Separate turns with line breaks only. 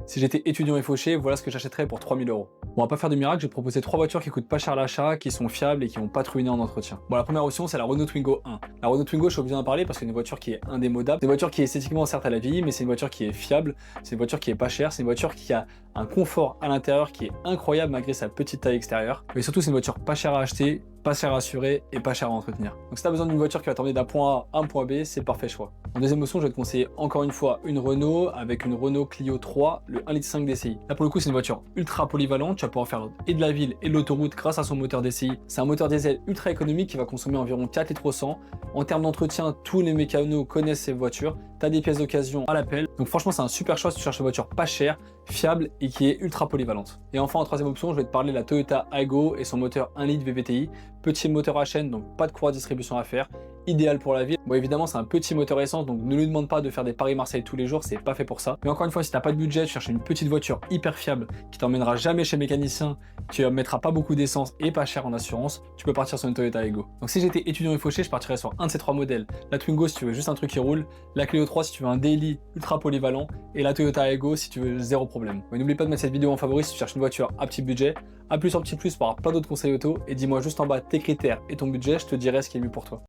Si j'étais étudiant et fauché, voilà ce que j'achèterais pour 3000 euros. Bon, on va pas faire de miracle, j'ai proposé 3 voitures qui coûtent pas cher à l'achat, qui sont fiables et qui n'ont pas de ruiné en entretien. Bon, la première option, c'est la Renault Twingo 1. La Renault Twingo, je suis obligé d'en parler parce que c'est une voiture qui est indémodable. C'est une voiture qui esthétiquement, certes, elle a vieilli, mais c'est une voiture qui est fiable, c'est une voiture qui est pas chère, c'est une voiture qui a un confort à l'intérieur qui est incroyable malgré sa petite taille extérieure. Mais surtout, c'est une voiture pas chère à acheter, pas cher à assurer et pas cher à entretenir. Donc si tu as besoin d'une voiture qui va t'emmener d'un point A à un point B, c'est le parfait choix. En deuxième option, je vais te conseiller encore une fois une Renault avec une Renault Clio 3, le 1,5 litre DCI. Là pour le coup, c'est une voiture ultra polyvalente, tu vas pouvoir faire et de la ville et de l'autoroute grâce à son moteur DCI. C'est un moteur diesel ultra économique qui va consommer environ 4 litres au 100. En termes d'entretien, tous les mécanos connaissent ces voitures. Tu as des pièces d'occasion à l'appel. Donc franchement, c'est un super choix si tu cherches une voiture pas chère, fiable et qui est ultra polyvalente. Et enfin, en troisième option, je vais te parler de la Toyota Aygo et son moteur 1 litre VVTi. Petit moteur à chaîne, donc pas de courroie de distribution à faire. Idéal pour la ville. Bon, évidemment, c'est un petit moteur essence, donc ne lui demande pas de faire des Paris-Marseille tous les jours, c'est pas fait pour ça. Mais encore une fois, si t'as pas de budget, tu cherches une petite voiture hyper fiable qui t'emmènera jamais chez le mécanicien, qui ne mettra pas beaucoup d'essence et pas cher en assurance, tu peux partir sur une Toyota Aygo. Donc si j'étais étudiant et fauché, je partirais sur un de ces trois modèles. La Twingo si tu veux juste un truc qui roule, la Clio 3 si tu veux un daily ultra polyvalent, et la Toyota Aygo si tu veux zéro problème. Mais n'oublie pas de mettre cette vidéo en favori si tu cherches une voiture à petit budget. A plus en petit plus pour avoir plein d'autres conseils auto, et dis-moi juste en bas tes critères et ton budget, je te dirai ce qui est mieux pour toi.